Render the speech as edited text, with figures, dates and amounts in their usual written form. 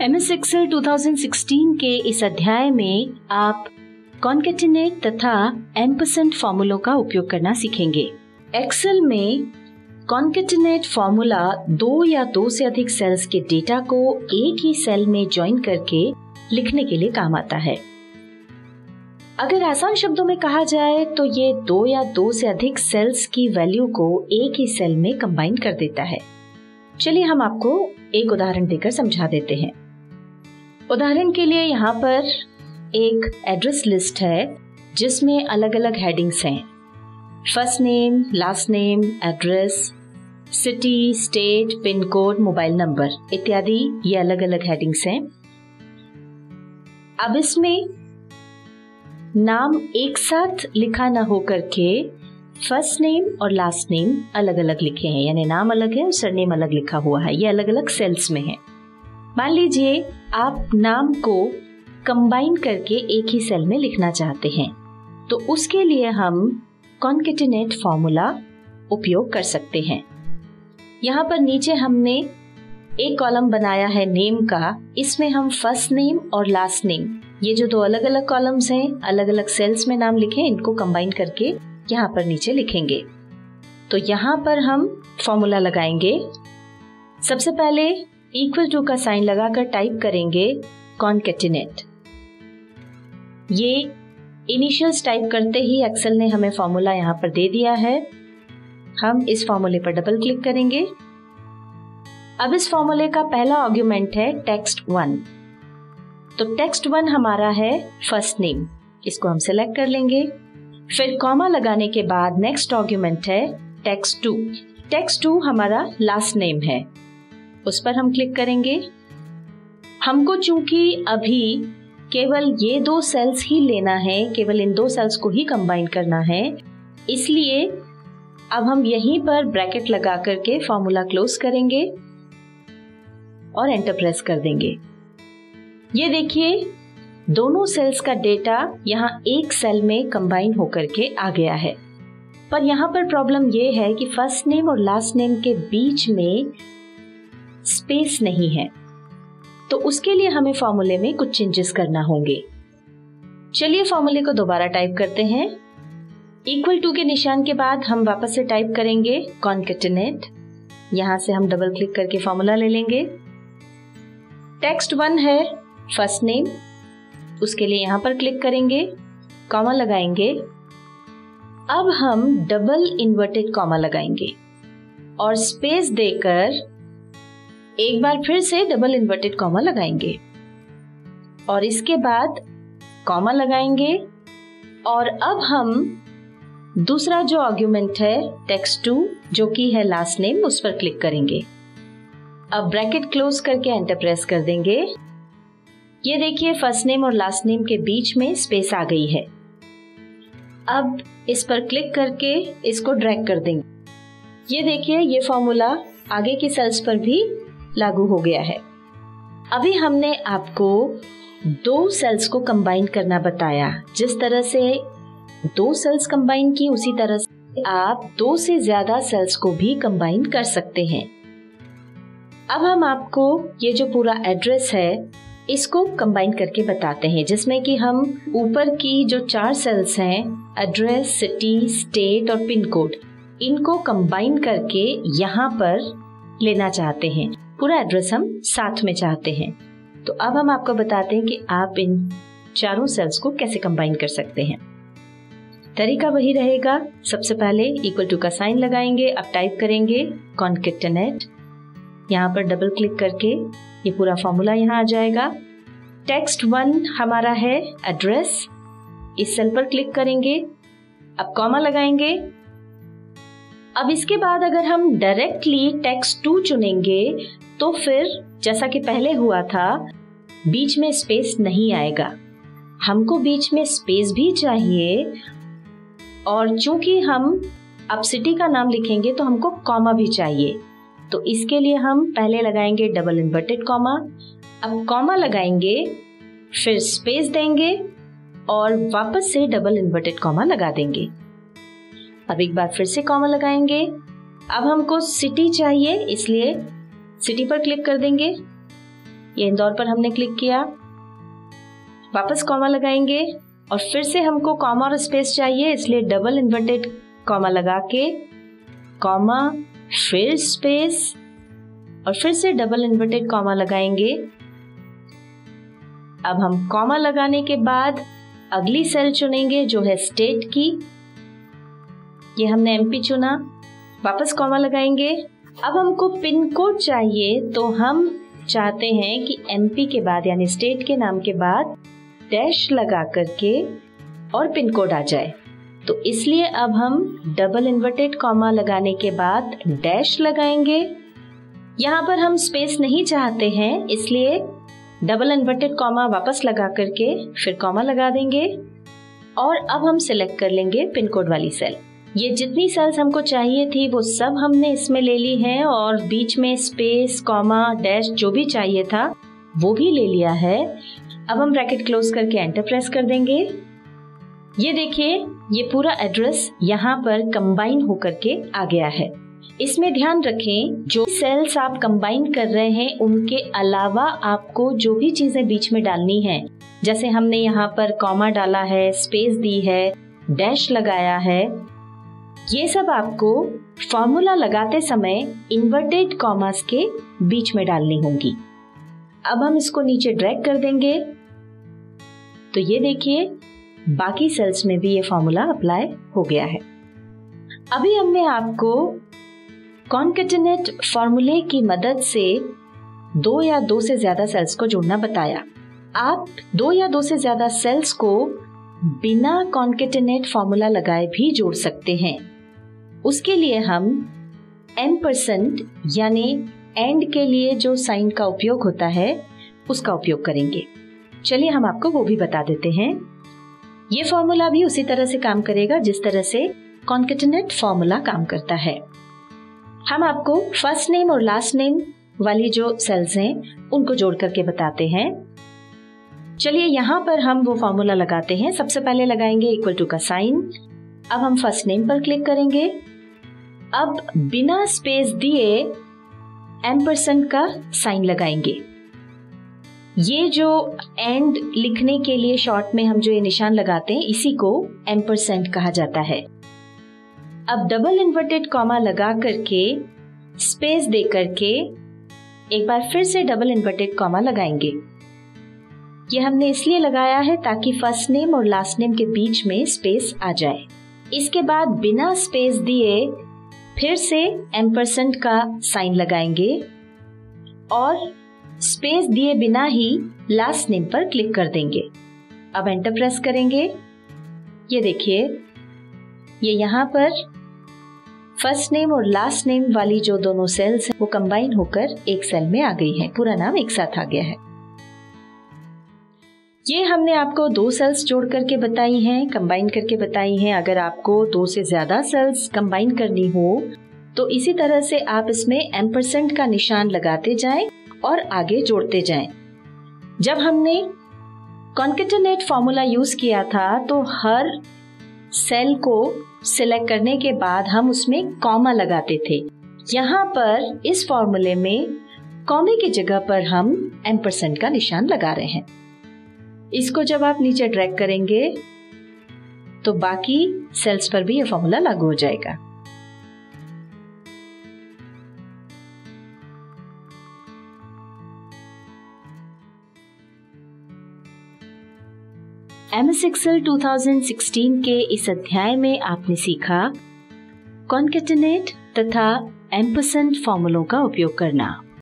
MS Excel 2016 के इस अध्याय में आप कॉन्केटिनेट तथा एम्परसेंड फॉर्मूलों का उपयोग करना सीखेंगे। एक्सेल में कॉन्केटिनेट फॉर्मूला दो या दो से अधिक सेल्स के डेटा को एक ही सेल में ज्वाइन करके लिखने के लिए काम आता है। अगर आसान शब्दों में कहा जाए तो ये दो या दो से अधिक सेल्स की वैल्यू को एक ही सेल में कंबाइन कर देता है। चलिए हम आपको एक उदाहरण देकर समझा देते हैं। उदाहरण के लिए यहाँ पर एक एड्रेस लिस्ट है जिसमें अलग अलग हेडिंग्स हैं। First name, last name, address, city, state, pin code, mobile number इत्यादि ये अलग अलग हेडिंग्स हैं। अब इसमें नाम एक साथ लिखा ना हो करके फर्स्ट नेम और लास्ट नेम अलग अलग लिखे हैं, यानी नाम अलग है और सरनेम अलग लिखा हुआ है। ये अलग अलग सेल्स में है। मान लीजिए आप नाम को कंबाइन करके एक ही सेल में लिखना चाहते हैं, तो उसके लिए हम कॉन्केटिनेट फॉर्मूला उपयोग कर सकते हैं। यहाँ पर नीचे हमने एक कॉलम बनाया है नेम का, इसमें हम फर्स्ट नेम और लास्ट नेम ये जो दो अलग अलग कॉलम्स हैं, अलग अलग सेल्स में नाम लिखे, इनको कंबाइन करके यहाँ पर नीचे लिखेंगे। तो यहाँ पर हम फॉर्मूला लगाएंगे। सबसे पहले इक्वल टू का साइन लगाकर टाइप करेंगे कॉन्केटिनेट। ये इनिशियल्स टाइप करते ही एक्सेल ने हमें फॉर्मूला यहाँ पर दे दिया है। हम इस फॉर्मूले पर डबल क्लिक करेंगे। अब इस फॉर्मूले का पहला आर्गुमेंट है टेक्स्ट 1। तो टेक्स्ट 1 हमारा है फर्स्ट नेम, इसको हम सिलेक्ट कर लेंगे। फिर कॉमा लगाने के बाद नेक्स्ट आर्गुमेंट है टेक्स्ट 2। टेक्स्ट 2 हमारा लास्ट नेम है, उस पर हम क्लिक करेंगे। हमको चूंकि अभी केवल ये दो सेल्स ही लेना है, केवल इन दो सेल्स को ही कंबाइन करना है, इसलिए अब हम यहीं पर ब्रैकेट लगा करके फॉर्मूला क्लोज करेंगे और एंटर प्रेस कर देंगे। ये देखिए दोनों सेल्स का डेटा यहाँ एक सेल में कंबाइन होकर के आ गया है। पर यहाँ पर प्रॉब्लम ये है कि फर्स्ट नेम और लास्ट नेम के बीच में स्पेस नहीं है, तो उसके लिए हमें फॉर्मूले में कुछ चेंजेस करना होंगे। चलिए फॉर्मूले को दोबारा टाइप करते हैं। इक्वल टू के निशान के बाद हम वापस से टाइप करेंगे कॉन्केटिनेट। यहां से हम डबल क्लिक करके फॉर्मूला ले लेंगे। टेक्स्ट 1 है फर्स्ट नेम, उसके लिए यहां पर क्लिक करेंगे, कॉमा लगाएंगे। अब हम डबल इन्वर्टेड कॉमा लगाएंगे और स्पेस देकर एक बार फिर से डबल इन्वर्टेड कॉमा लगाएंगे और इसके बाद कॉमा लगाएंगे। और अब हम दूसरा जो आर्गुमेंट है टेक्स्ट 2 जो कि है लास्ट नेम, उस पर क्लिक करेंगे। अब ब्रैकेट क्लोज करके एंटर प्रेस कर देंगे। ये देखिए फर्स्ट नेम और लास्ट नेम के बीच में स्पेस आ गई है। अब इस पर क्लिक करके इसको ड्रैग कर देंगे। ये देखिए ये फॉर्मूला आगे की सेल्स पर भी लागू हो गया है। अभी हमने आपको दो सेल्स को कंबाइन करना बताया। जिस तरह से दो सेल्स कंबाइन की, उसी तरह से आप दो से ज्यादा सेल्स को भी कंबाइन कर सकते हैं। अब हम आपको ये जो पूरा एड्रेस है इसको कंबाइन करके बताते हैं, जिसमें कि हम ऊपर की जो 4 सेल्स हैं एड्रेस, सिटी, स्टेट और पिन कोड, इनको कंबाइन करके यहाँ पर लेना चाहते हैं। पूरा एड्रेस हम साथ में चाहते हैं। तो अब हम आपको बताते हैं कि आप इन चारों सेल्स को कैसे कंबाइन कर सकते हैं। तरीका वही रहेगा। सबसे पहले इक्वल टू का साइन लगाएंगे। अब टाइप करेंगे कॉन्केटिनेट। यहाँ पर डबल क्लिक करके ये पूरा फॉर्मूला यहाँ आ जाएगा। टेक्स्ट 1 हमारा है एड्रेस, इस सेल पर क्लिक करेंगे। अब कॉमा लगाएंगे। अब इसके बाद अगर हम डायरेक्टली टेक्स्ट 2 चुनेंगे तो फिर जैसा कि पहले हुआ था बीच में स्पेस नहीं आएगा। हमको बीच में स्पेस भी चाहिए और चूंकि हम अब सिटी का नाम लिखेंगे तो हमको कॉमा भी चाहिए। तो इसके लिए हम पहले लगाएंगे डबल इन्वर्टेड कॉमा। अब कॉमा लगाएंगे, फिर स्पेस देंगे और वापस से डबल इन्वर्टेड कॉमा लगा देंगे। अब एक बार फिर से कॉमा लगाएंगे। अब हमको सिटी चाहिए, इसलिए सिटी पर क्लिक कर देंगे। ये इंदौर पर हमने क्लिक किया, वापस कॉमा लगाएंगे और फिर से हमको कॉमा और स्पेस चाहिए, इसलिए डबल इन्वर्टेड कॉमा लगा के कॉमा फिर स्पेस और फिर से डबल इन्वर्टेड कॉमा लगाएंगे। अब हम कॉमा लगाने के बाद अगली सेल चुनेंगे जो है स्टेट की। ये हमने एमपी चुना, वापस कॉमा लगाएंगे। अब हमको पिन कोड चाहिए, तो हम चाहते हैं कि एमपी के बाद यानी स्टेट के नाम के बाद डैश लगा करके और पिन कोड आ जाए। तो इसलिए अब हम डबल इन्वर्टेड कॉमा लगाने के बाद डैश लगाएंगे। यहाँ पर हम स्पेस नहीं चाहते हैं, इसलिए डबल इन्वर्टेड कॉमा वापस लगा करके फिर कॉमा लगा देंगे और अब हम सिलेक्ट कर लेंगे पिन कोड वाली सेल। ये जितनी सेल्स हमको चाहिए थी वो सब हमने इसमें ले ली हैं और बीच में स्पेस, कॉमा, डैश जो भी चाहिए था वो भी ले लिया है। अब हम ब्रैकेट क्लोज करके एंटर प्रेस कर देंगे। ये देखिए, ये पूरा एड्रेस यहाँ पर कंबाइन होकर के आ गया है। इसमें ध्यान रखें, जो सेल्स आप कंबाइन कर रहे हैं उनके अलावा आपको जो भी चीजें बीच में डालनी है, जैसे हमने यहाँ पर कॉमा डाला है, स्पेस दी है, डैश लगाया है, ये सब आपको फॉर्मूला लगाते समय इन्वर्टेड कॉमास के बीच में डालनी होंगी। अब हम इसको नीचे ड्रैग कर देंगे तो ये देखिए बाकी सेल्स में भी ये फॉर्मूला अप्लाई हो गया है। अभी हमने आपको कॉन्केटेनेट फॉर्मूले की मदद से 2 या 2 से ज्यादा सेल्स को जोड़ना बताया। आप 2 या 2 से ज्यादा सेल्स को बिना कॉन्केटेनेट फॉर्मूला लगाए भी जोड़ सकते हैं। उसके लिए हम एम्परसेंड यानी एंड के लिए जो साइन का उपयोग होता है उसका उपयोग करेंगे। चलिए हम आपको वो भी बता देते हैं। ये फॉर्मूला भी उसी तरह से काम करेगा जिस तरह से कॉन्केटेनेट फॉर्मूला काम करता है। हम आपको फर्स्ट नेम और लास्ट नेम वाली जो सेल्स हैं उनको जोड़ करके बताते हैं। चलिए यहाँ पर हम वो फॉर्मूला लगाते हैं। सबसे पहले लगाएंगे इक्वल टू का साइन। अब हम फर्स्ट नेम पर क्लिक करेंगे। अब बिना स्पेस दिए एम्परसेंड का साइन लगाएंगे। ये जो एंड लिखने के लिए शॉर्ट में हम जो ये निशान लगाते हैं इसी को एम्परसेंड कहा जाता है। अब डबल इन्वर्टेड कॉमा लगा करके स्पेस दे करके एक बार फिर से डबल इन्वर्टेड कॉमा लगाएंगे। ये हमने इसलिए लगाया है ताकि फर्स्ट नेम और लास्ट नेम के बीच में स्पेस आ जाए। इसके बाद बिना स्पेस दिए फिर से एम्परसेंड का साइन लगाएंगे और स्पेस दिए बिना ही लास्ट नेम पर क्लिक कर देंगे। अब एंटर प्रेस करेंगे। ये देखिए, ये यहाँ पर फर्स्ट नेम और लास्ट नेम वाली जो दोनों सेल्स हैं वो कंबाइन होकर एक सेल में आ गई है। पूरा नाम एक साथ आ गया है। ये हमने आपको 2 सेल्स जोड़ करके बताई हैं, कंबाइन करके बताई हैं। अगर आपको 2 से ज्यादा सेल्स कंबाइन करनी हो तो इसी तरह से आप इसमें एम्परसेंड का निशान लगाते जाएं और आगे जोड़ते जाएं। जब हमने कॉन्केटेनेट फॉर्मूला यूज किया था तो हर सेल को सिलेक्ट करने के बाद हम उसमें कॉमा लगाते थे। यहाँ पर इस फॉर्मूले में कॉमे की जगह पर हम एम्परसेंड का निशान लगा रहे हैं। इसको जब आप नीचे ड्रैग करेंगे तो बाकी सेल्स पर भी यह फॉर्मूला लागू हो जाएगा। MS Excel 2016 के इस अध्याय में आपने सीखा कॉन्केटेनेट तथा एम्परसेंड फॉर्मूलों का उपयोग करना।